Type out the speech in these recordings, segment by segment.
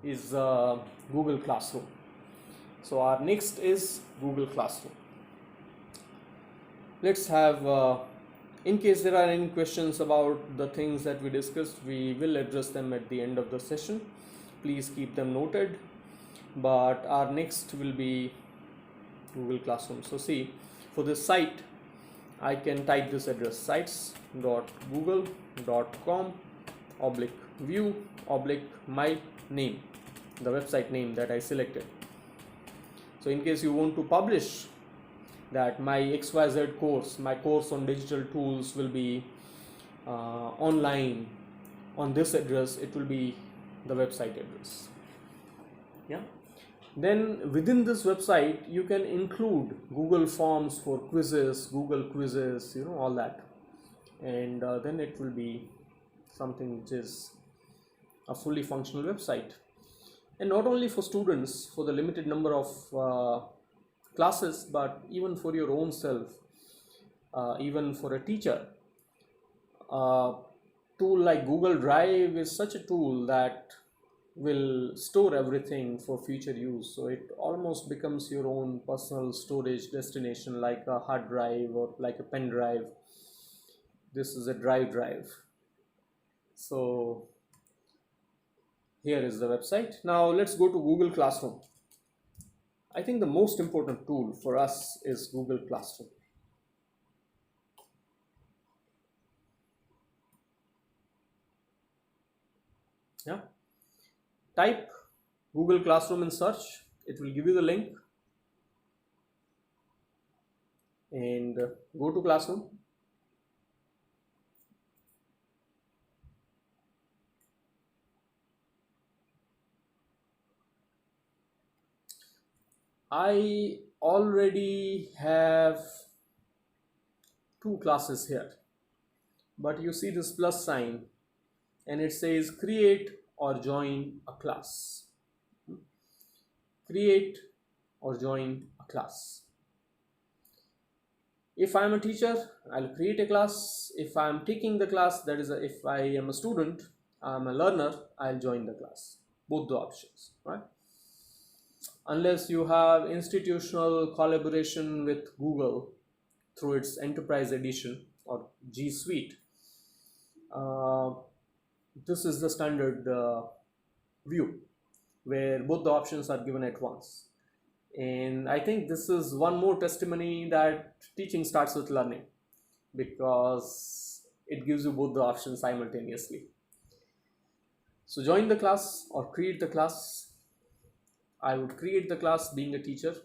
is Google Classroom. So our next is Google Classroom. Let's have, in case there are any questions about the things that we discussed, we will address them at the end of the session. Please keep them noted. But our next will be Google Classroom. So see, for this site, I can type this address: sites.google.com/view/my name, the website name that I selected. So in case you want to publish that my XYZ course, my course on digital tools will be online on this address, it will be the website address. Yeah. Then within this website, you can include Google Forms for quizzes, Google quizzes, all that. And then it will be something which is a fully functional website. And not only for students, for the limited number of classes, but even for your own self, even for a teacher. A tool like Google Drive is such a tool that will store everything for future use. So it almost becomes your own personal storage destination, like a hard drive or like a pen drive. This is a drive. So here is the website. Now let's go to Google Classroom. I think the most important tool for us is Google Classroom. Yeah. Type Google Classroom in search. It will give you the link. And go to Classroom. I already have 2 classes here, but you see this plus sign and it says create or join a class. Create or join a class. If I am a teacher, I'll create a class. If I am taking the class, that is, if I am a student, I'm a learner, I'll join the class. Both the options, right? Unless you have institutional collaboration with Google through its Enterprise Edition or G Suite. This is the standard view where both the options are given at once. And I think this is one more testimony that teaching starts with learning, because it gives you both the options simultaneously. So join the class or create the class. I would create the class being a teacher.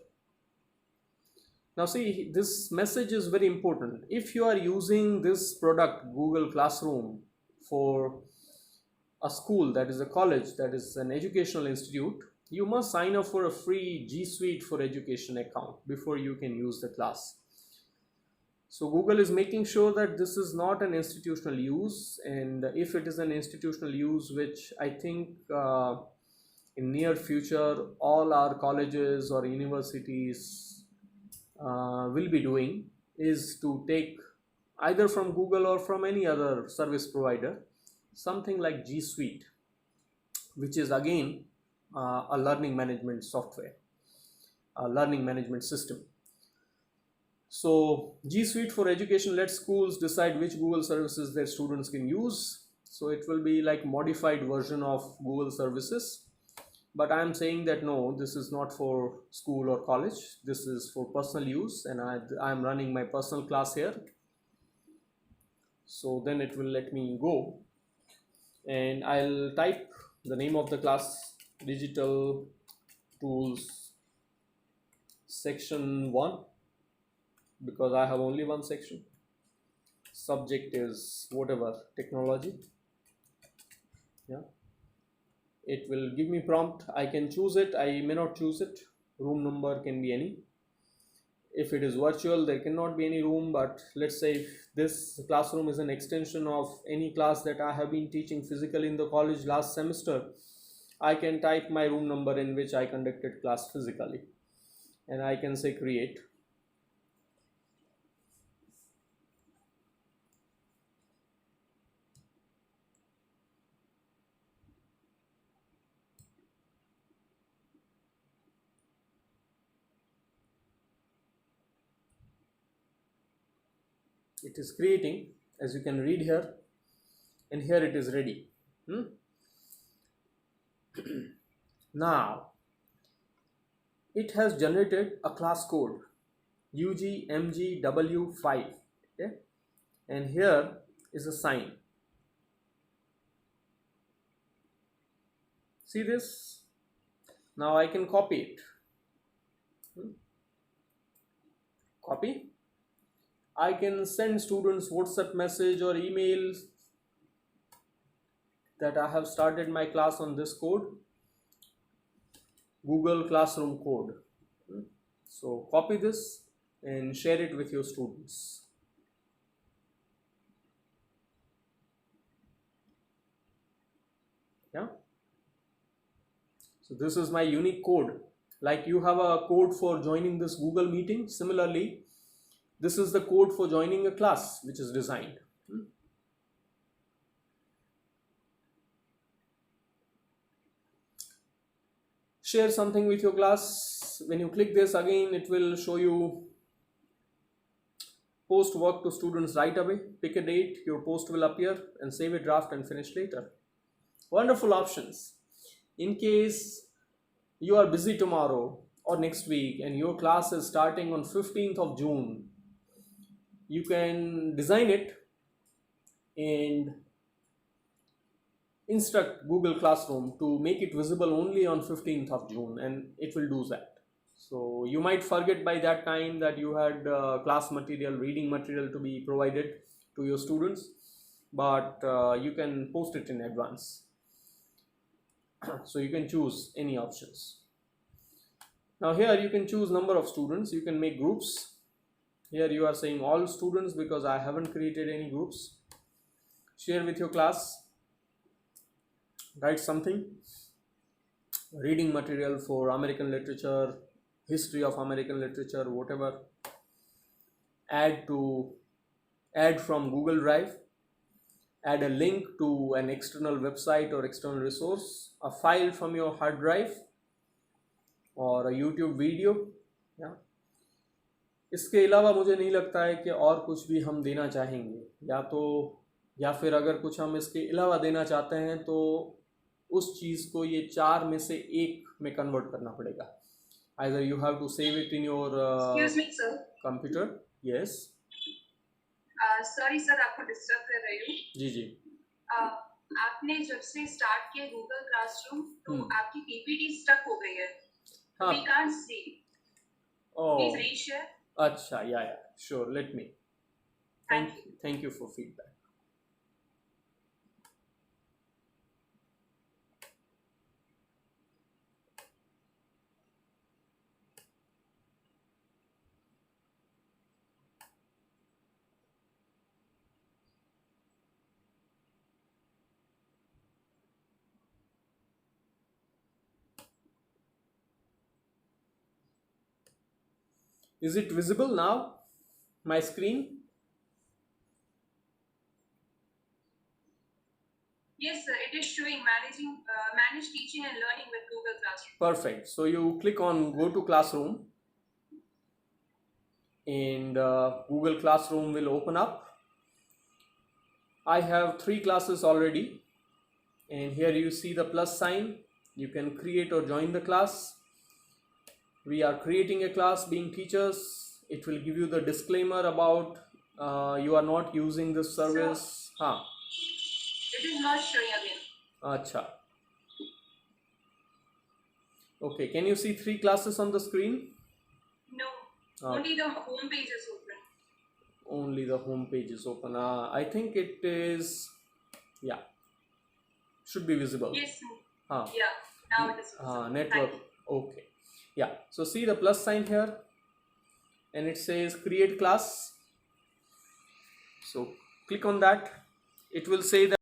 Now see, this message is very important. If you are using this product, Google Classroom, for a school, that is a college, that is an educational institute, you must sign up for a free G Suite for Education account before you can use the class. So Google is making sure that this is not an institutional use, and if it is an institutional use, which I think in near future all our colleges or universities will be doing, is to take either from Google or from any other service provider something like G Suite, which is again a learning management software, a learning management system. So G Suite for Education lets schools decide which Google services their students can use. So it will be like modified version of Google services. But I am saying that no, this is not for school or college. This is for personal use, and I am running my personal class here. So then it will let me go, and I'll type the name of the class: Digital Tools Section 1, because I have only one section. Subject is whatever, technology. Yeah. It will give me prompt. I can choose it, I may not choose it. Room number can be any. If it is virtual, there cannot be any room, but let's say if this classroom is an extension of any class that I have been teaching physically in the college last semester, I can type my room number in which I conducted class physically, and I can say create. it is creating, as you can read here, and here it is ready. Now it has generated a class code UGMGW5, okay, and here is a sign. See this? Now I can copy it. Copy. I can send students WhatsApp message or emails that I have started my class on this code, Google Classroom code. So copy this and share it with your students. Yeah. So this is my unique code. Like you have a code for joining this Google meeting. Similarly, this is the code for joining a class which is designed. Share something with your class. When you click this again, it will show you post work to students right away. Pick a date, your post will appear, and save a draft and finish later. Wonderful options. In case you are busy tomorrow or next week and your class is starting on 15th of June, you can design it and instruct Google Classroom to make it visible only on 15th of June, and it will do that. So you might forget by that time that you had class material, reading material to be provided to your students, but you can post it in advance. So you can choose any options. Now here you can choose number of students. You can make groups. Here you are saying all students because I haven't created any groups. Share with your class. Write something. Reading material for American literature, history of American literature, whatever. Add from Google Drive. Add a link to an external website or external resource, a file from your hard drive और YouTube video. इसके अलावा मुझे नहीं लगता है कि और कुछ भी हम देना चाहेंगे, या फिर अगर कुछ हम इसके अलावा देना चाहते हैं तो उस चीज़ को ये 4 में से एक में कन्वर्ट करना पड़ेगा. Either you have to save it in your Excuse me, sir. computer. Yes. Sorry sir, आपको डिस्टर्ब कर रही हूँ. जी. आपने जब से स्टार्ट किया गूगल क्लासरूम तो आपकी पीपीटी स्टक हो गई है. We can't see. Oh. Please reshare. अच्छा, yeah, sure. Let me. Thank you for feedback. Is it visible now? My screen? Yes, sir. It is showing manage teaching and learning with Google Classroom. Perfect. So you click on Go to Classroom, and Google Classroom will open up. I have 3 classes already, and here you see the plus sign. You can create or join the class. We are creating a class being teachers. It will give you the disclaimer about you are not using this service. It is not showing again. Acha. Okay, can you see 3 classes on the screen? No, only the home page is open. Only the home page is open. I think it is, yeah, should be visible. Yes. Yeah, now it is visible. Network. Okay. Yeah, so see the plus sign here, and it says create class. So click on that. It will say that